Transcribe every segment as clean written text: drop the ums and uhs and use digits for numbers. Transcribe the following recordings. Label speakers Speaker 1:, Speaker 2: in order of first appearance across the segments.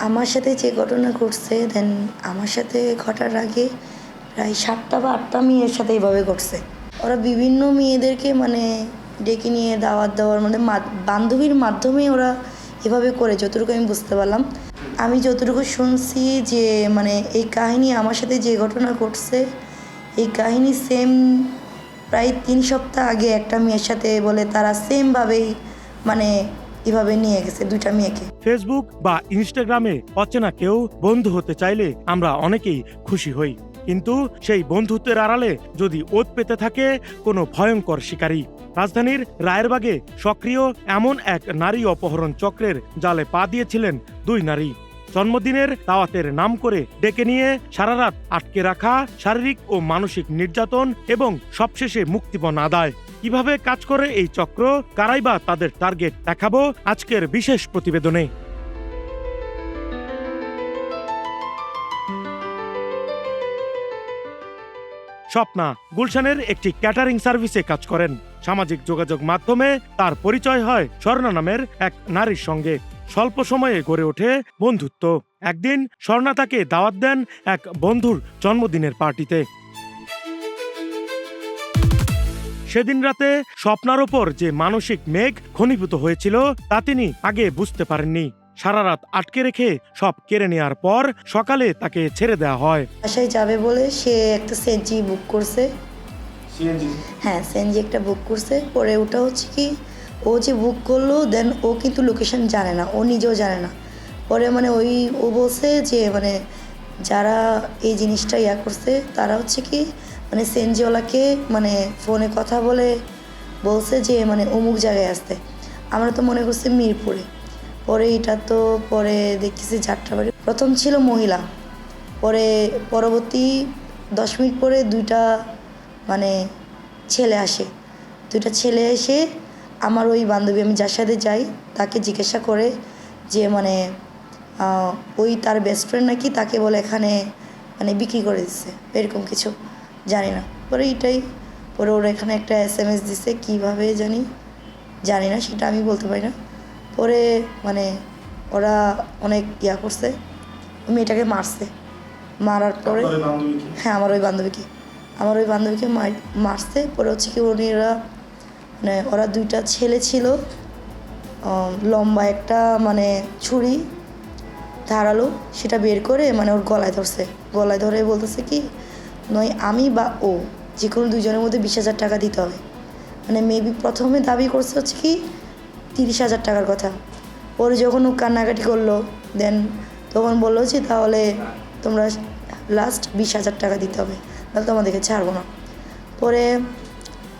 Speaker 1: আমার সাথে যে ঘটনা ঘটছে দেন আমার সাথে ঘটার আগে প্রায় 7টা বা 8টা মেয়ের সাথে এইভাবে ঘটছে। ওরা বিভিন্ন মেয়েদেরকে মানে ডেকে নিয়ে দাওয়াত দেওয়ার মানে বান্ধবীর মাধ্যমে ওরা এভাবে করে, যতটুকু আমি বুঝতে পারলাম। আমি যতটুকু শুনছি যে মানে এই কাহিনী আমার সাথে যে ঘটনা ঘটছে এই কাহিনী সেম প্রায় 3 সপ্তাহ আগে একটা মেয়ের সাথে বলে তারা সেমভাবেই মানে এভাবে নিয়ে গেছে 2টা মেয়েকে।
Speaker 2: ফেসবুক বা ইনস্টাগ্রামে অচেনা কেউ বন্ধু হতে চাইলে আমরা অনেকেই খুশি হই, কিন্তু সেই বন্ধুত্বের আড়ালে যদি ওত পেতে থাকে কোনো ভয়ঙ্কর শিকারী। রাজধানীর রায়েরবাগে সক্রিয় এমন এক নারী অপহরণ চক্রের জালে পা দিয়েছিলেন 2 নারী। জন্মদিনের দাওয়াতের নাম করে ডেকে নিয়ে সারা রাত আটকে রাখা, শারীরিক ও মানসিক নির্যাতন এবং সবশেষে মুক্তিপণ আদায়। কিভাবে কাজ করে এই চক্র, কারাই বা তাদের টার্গেট, দেখাবো আজকের বিশেষ প্রতিবেদনে। স্বপ্না গুলশানের একটি ক্যাটারিং সার্ভিসে কাজ করেন। সামাজিক যোগাযোগ মাধ্যমে তার পরিচয় হয় স্বর্ণা নামের এক নারীর সঙ্গে। স্বল্প সময়ে গড়ে ওঠে বন্ধুত্ব। একদিন স্বর্ণা তাকে দাওয়াত দেন এক বন্ধুর জন্মদিনের পার্টিতে। সেদিন রাতে স্বপ্নার ওপর যে মানসিক মেঘ ঘনীভূত হয়েছিল তা তিনি আগে বুঝতে পারেননি। সারা রাত আটকে রেখে সব কেড়ে নেওয়ার পর সকালে তাকে ছেড়ে দেওয়া হয়।
Speaker 1: বাসায় যাবে বলে সে একটা সিএনজি বুক করছে। হ্যাঁ, সিএনজি একটা বুক করছে। পরে ওটা হচ্ছে কি ও যে বুক করলো দেন ও কিন্তু লোকেশন জানে না, ও নিজেও জানে না। পরে মানে ও বলছে যে মানে যারা এই জিনিসটা করছে তারা হচ্ছে কি মানে সিএনজিওয়ালাকে মানে ফোনে কথা বলে বলছে যে মানে অমুক জায়গায় আসতে। আমরা তো মনে করছি মিরপুরে। পরে এটা তো পরে দেখতেছি যাত্রাবাড়ি। প্রথম ছিল মহিলা, পরে পরবর্তী 10 মিনিট পরে 2টা মানে ছেলে আসে। 2টা ছেলে এসে আমার ওই বান্ধবী, আমি যার সাথে যাই, তাকে জিজ্ঞাসা করে যে মানে ওই তার বেস্ট ফ্রেন্ড নাকি তাকে বলে এখানে মানে বিক্রি করে দিচ্ছে, এরকম কিছু জানি না। পরে এটাই পরে ওরা এখানে একটা SMS দিছে, কীভাবে জানি না, সেটা আমি বলতে পারি না। পরে মানে ওরা অনেক করছে, মেয়েটাকে মারছে। মারার পরে হ্যাঁ আমার ওই বান্ধবীকে মারছে। পরে হচ্ছে কি মানে ওরা 2টা ছেলে ছিল, লম্বা একটা মানে ছুরি ধারালো, সেটা বের করে মানে ওর গলায় ধরে বলতেছে কি নয় আমি বা ও যে কোনো 2জনের মধ্যে 20,000 টাকা দিতে হবে। মানে মেবি প্রথমে দাবি করছে হচ্ছে কি 30,000 টাকার কথা। পরে যখন ও কান্নাকাটি করলো দেন তখন বললো যে তাহলে তোমরা লাস্ট 20,000 টাকা দিতে হবে, তাহলে তোমাদেরকে ছাড়বো না। পরে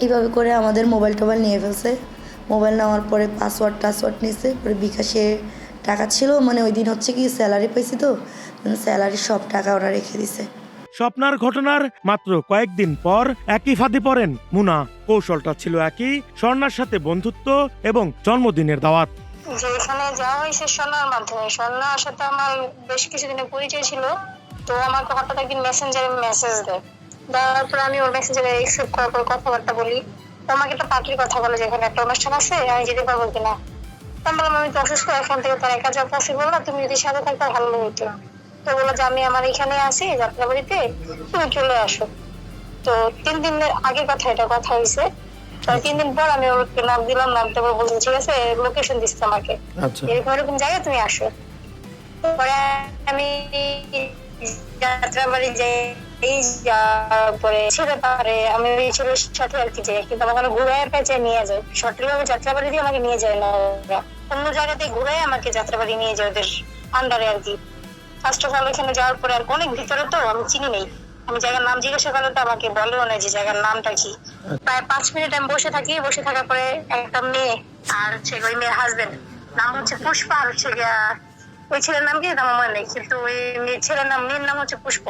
Speaker 1: এইভাবে করে আমাদের মোবাইল নিয়ে ফেলছে। মোবাইল নেওয়ার পরে পাসওয়ার্ড নিচ্ছে। পরে বিকাশে টাকা ছিল, মানে ওই দিন হচ্ছে কি স্যালারি পাইছি, তো স্যালারির সব টাকা ওরা রেখে দিছে।
Speaker 2: স্বপ্নার ঘটনার মাত্র কয়েকদিন পর একই ফাঁদে পড়েন মুনা। কৌশলটা ছিল একই, স্বর্ণার সাথে বন্ধুত্ব এবং জন্মদিনের দাওয়াত।
Speaker 3: যেখানে যাওয়া হয়েছে স্বর্ণার মাধ্যমে, স্বর্ণার সাথে আমার বেশ কিছুদিনের পরিচয় ছিল। তো আমাকে হঠাৎ একদিন মেসেঞ্জারে মেসেজ দেয়, দেওয়ার পর আমি ওর মেসেঞ্জারে অ্যাকসেপ্ট করার পর কথাবার্তা বলি। তো আমাকে একটা পার্টির কথা বলে যে এখানে একটা অনুষ্ঠান আছে, আমি যেতে পারবো কিনা। আমি বললাম আমি তো অসুস্থ, এখান থেকে তার একা যাওয়া পসিবল না, তুমি যদি সাথে থাকতে ভালো হতো। তো বললো যে আমি আমার এখানে আছি যাত্রাবাড়িতে, তুমি চলে আসো। তো 3 দিনের আগে কথা হয়েছে। 3 দিন পর আমি ওকে নাম দিলাম, নামতে বলছি ঠিক আছে, লোকেশন দিচ্ছে আমাকে, এরকম জায়গায় তুমি আসো। পরে আমি যাত্রাবাড়ি যাই, পরে ছেলে পারে আমি ওই ছেলের সাথে আর কি যাই, কিন্তু আমাকে ঘুরাই পেঁচে নিয়ে যায়। সঠিক ভাবে যাত্রাবাড়ি দিয়ে আমাকে নিয়ে যায় না, ওরা অন্য জায়গাতে ঘুরাই আমাকে যাত্রাবাড়ি নিয়ে যায় ওদের আন্ডারে আর কি। ফার্স্ট অফ অল এখানে যাওয়ার পরে আর অনেক ভিতরে, তো আমি চিনি নেই, আমি জায়গার নাম জিজ্ঞাসা করলে তো আমাকে বলেও না যে জায়গার নামটা কি। প্রায় 5 মিনিট আমি বসে থাকার পরে একটা মেয়ে আর হচ্ছে ওই মেয়ের হাজবেন্ড, নাম হচ্ছে পুষ্পা, আর হচ্ছে ওই ছেলের নাম কি আমার মনে নেই, কিন্তু ওই ছেলের মেয়ের নাম হচ্ছে পুষ্প।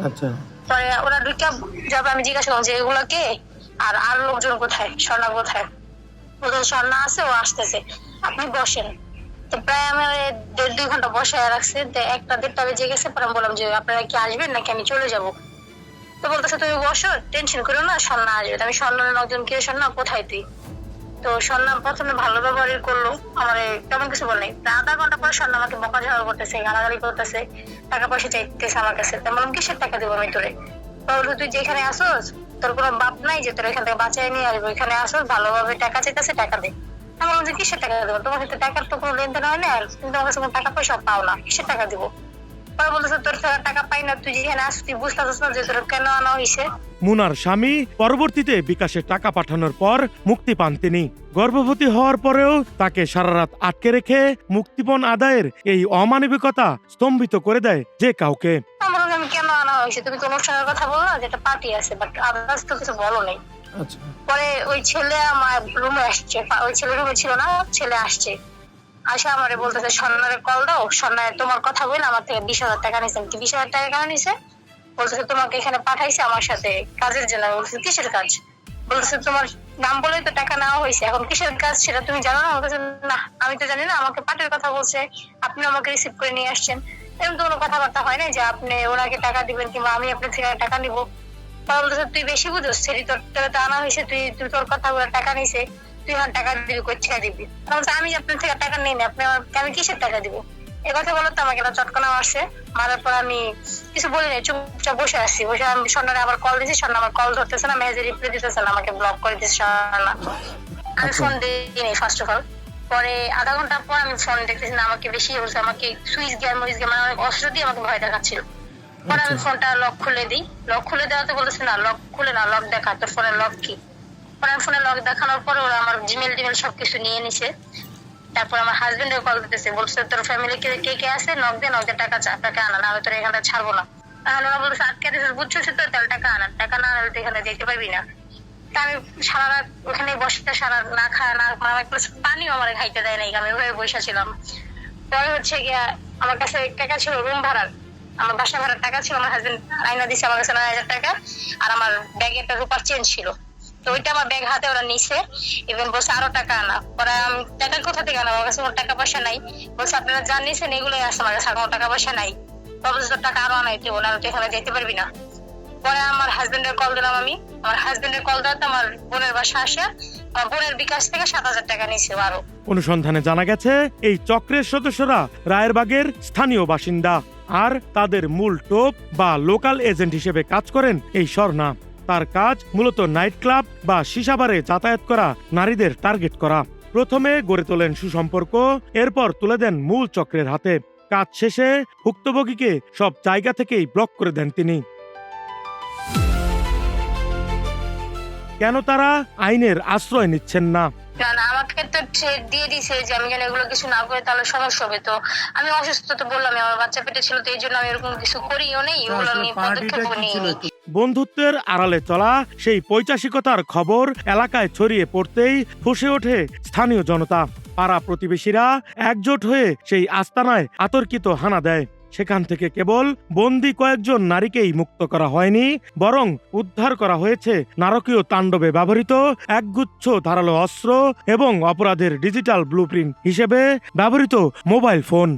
Speaker 3: আচ্ছা। পরে ওরা 2টা যাবে, আমি জিজ্ঞাসা করলাম যে এগুলো কে, আর লোকজন কোথায়, স্বর্ণা কোথায়। ওদের স্বর্ণা আছে, ও আসতেছে, আপনি বসেন। তো প্রায় আমার 1.5-2 ঘন্টা বসায় রাখছে। 1টা-1.5টা বেজে গেছে। পরে আমি বললাম যে আপনারা কি আসবেন নাকি আমি চলে যাব। তো বলতেছে তুমি বসো, টেনশন করো না, স্বর্ণা আসবে। আমি স্বর্ণার লোকজন কে, স্বর্ণা কোথায় তুই। তো স্বর্ণা প্রথমে ভালো ব্যবহার করলো, আমার তেমন কিছু বল নাই। আধা ঘন্টা পরে স্বর্ণা আমাকে বকাঝকা করতেছে, গালাগালি করতেছে, টাকা পয়সা চাইতেছে আমার কাছে। তেমন কিসের টাকা দেবো আমি তোরে? তুই যেখানে আসোস তোর কোনো বাপ নাই যে তোর এখান থেকে বাঁচাই নিয়ে আসবো, এখানে আসোস ভালোভাবে টাকা চাইতেছে, টাকা দে। আমি বলছি কিসের টাকা দেবো? তোমার সাথে টাকার তো কোনো লেনদেন হয় না, আর তুমি তোমার কাছে কোনো টাকা পয়সা পাও না, কিসের টাকা দিবো? পরে বলতেছে তোর ছাড়া টাকা পাই না, তুই যেখানে আসছিস তুই বুঝতে পারছিস না যে তোর কেন আনা হয়েছে।
Speaker 2: মুনার স্বামী পরবর্তীতে বিকাশে টাকা পাঠানোর পর মুক্তি পান তিনি। গর্ভবতী হওয়ার পরেও তাকে সারা রাত আটকে রেখে মুক্তিপণ আদায়ের এই অমানবিকতা স্তম্ভিত করে দেয় যে কাউকে।
Speaker 3: আমি কেন আনা হয়েছে, তুমি তো অনুষ্ঠানের কথা বলো না, যেটা পার্টি আছে, বাট আদার্স তো কিছু বলো নাই। পরে ওই ছেলে আমার রুমে আসছে, ওই ছেলে রুমে ছিল না, ছেলে আসছে, আসে আমারে বলতেছে স্বর্ণারে কল দাও, স্বর্ণায় তোমার কথা বলে আমার থেকে 20,000 টাকা নিয়েছেন। 20,000 টাকা কেন নিছে? বলতেছে তোমাকে এখানে পাঠাইছে আমার সাথে কাজের জন্য। বলতেছে কিসের কাজ? বলতেছে তোমার নাম বলেই তো টাকা নেওয়া হয়েছে, এখন কিসের কাজ সেটা তুমি জানো না? বলতেছে না আমি তো জানি না, আমাকে পার্টির কথা বলছে, আপনি আমাকে রিসিভ করে নিয়ে আসছেন। এরকম তো কোনো কথাবার্তা হয় না যে আপনি ওনাকে টাকা দিবেন কিংবা আমি আপনার থেকে টাকা নিবো। বলতেছে তুই বেশি বুঝোস, সেটি তোর তো আনা হয়েছে, তুই তোর কথা বলে টাকা নিছে, তুই এখন টাকা দিবি, কই থেকে দিবি? আমি আপনার থেকে টাকা নিই না, আমি কিসের টাকা দিব? এ কথা বলো তো আমাকে চটকনা মারছে। মারার পর আমি কিছু বলি নাই, চুপচাপ বসে আসছি। বসে আমি স্বর্ণারে আবার কল দিয়েছি, স্বর্ণা আমার কল ধরতেছে না, মেসেজ রিপ্লাই দিতেছে না, আমাকে ব্লক করে দিচ্ছে স্বর্ণা। আমি ফোন দিই ফার্স্ট অফ অল। পরে আধা ঘন্টা পর আমি ফোন দেখতেছি না, আমাকে বেশি বলছে, আমাকে সুইচ গেম মানে অনেক অস্ত্র দিয়ে আমাকে ভয় দেখাচ্ছিল। পরে আমি ফোনটা লক খুলে দিই, লক খুলে দেওয়াতে বলতেছে না লক খুলে না, লক দেখা, তোর ফোনের লক কি? পরে আমি ফোনে লক দেখানোর পরে ওরা আমার জিমেল টিমেল সবকিছু নিয়ে নিছে। তারপর আমার হাজবেন্ডের কল দিতেছে, বলছে তোর ফ্যামিলি কে কে আছে, নক দে, নক দে, টাকা চা, টাকা আনা, না আমি তোর এখানে ছাড়বো না। তাহলে ওরা বলতেছে আটকে দিতেছে, বুঝছো তো, তাহলে টাকা আনা, টাকা না আনলে তুই এখানে যেতে পারবি না। তা আমি সারা রাত ওখানে বসে, সারা না খায় না, পানিও আমার খাইতে দেয় নাই, আমি ওইভাবে বসে ছিলাম। পরে হচ্ছে গিয়া আমার কাছে টাকা ছিল রুম ভাড়ার, আমার বাসা ভাড়ার টাকা ছিল, আমার হাজবেন্ড আইনা দিচ্ছে আমার কাছে 9,000 টাকা, আর আমার ব্যাগে একটা রূপার চেন ছিল, তো ওইটা আমার ব্যাগ হাতে ওরা নিছে। ইভেন বলছে আরো টাকা আনা। পরে আমি টাকা কোথা থেকে আনা, আমার কাছে কোনো টাকা পয়সা নাই। বলছে আপনারা যা নিছেন এগুলোই আছে, আমার কাছে কোনো টাকা পয়সা নাই। বলছে তোর টাকা আরো আনাইতে, ওনারা তো এখানে যেতে পারবি না। পরে আমার হাজবেন্ডের কল দিলাম আমি, আমার হাজবেন্ডের কল দেওয়াতে আমার বোনের বাসা আসে, আমার বোনের বিকাশ থেকে 7,000 টাকা নিছে আরো।
Speaker 2: অনুসন্ধানে জানা গেছে এই চক্রের সদস্যরা রায়েরবাগের স্থানীয় বাসিন্দা, আর তাদের মূল টোপ বা লোকাল এজেন্ট হিসেবে কাজ করেন এই স্বর্ণা। তার কাজ মূলত নাইট ক্লাব বা শিশাবারে যাতায়াত করা নারীদের টার্গেট করা। প্রথমে গড়ে তোলেন সুসম্পর্ক, এরপর তুলে দেন মূল চক্রের হাতে। কাজ শেষে ভুক্তভোগীকে সব জায়গা থেকেই ব্লক করে দেন তিনি। কেন তারা আইনের আশ্রয় নিচ্ছেন না?
Speaker 3: আমাকে তো দিয়ে দিছে যে আমি যেন এগুলো কিছু না করে তাহলে সমস্যা হবে। তো আমি অসুস্থ, তো বললাম আমার বাচ্চা পেটে ছিল, তো এই জন্য আমি এরকম কিছু করিও নেই, এগুলো আমি পদক্ষেপ নিইনি।
Speaker 2: বন্ধুত্বের আড়ালে চলা সেই পৈশাচিকতার খবর এলাকায় ছড়িয়ে পড়তেই ফুঁসে ওঠে স্থানীয় জনতা। পাড়া প্রতিবেশীরা একজোট হয়ে সেই আস্তানায় আতর্কিত হানা দেয়। সেখান থেকে কেবল বন্দী কয়েকজন নারীকেই মুক্ত করা হয়নি, বরং উদ্ধার করা হয়েছে নারকীয় তাণ্ডবে ব্যবহৃত একগুচ্ছ ধারালো অস্ত্র এবং অপরাধের ডিজিটাল ব্লুপ্রিন্ট হিসেবে ব্যবহৃত মোবাইল ফোন।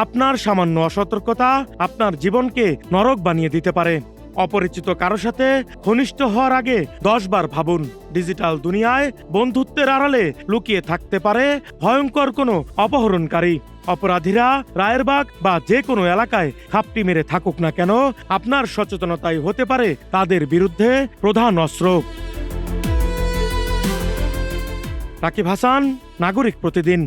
Speaker 2: আপনার সামান্য অসতর্কতা আপনার জীবনকে নরক বানিয়ে দিতে পারে। অপরিচিত কারো সাথে ঘনিষ্ঠ হওয়ার আগে 10 বার ভাবুন। ডিজিটাল দুনিয়ায় বন্ধুত্বের আড়ালে লুকিয়ে থাকতে পারে ভয়ঙ্কর কোনো অপহরণকারী। অপরাধীরা রায়েরবাগ বা যে কোনো এলাকায় খাপটি মেরে থাকুক না কেন, আপনার সচেতনতাই হতে পারে তাদের বিরুদ্ধে প্রধান অস্ত্র। রাকিব হাসান, নাগরিক প্রতিদিন।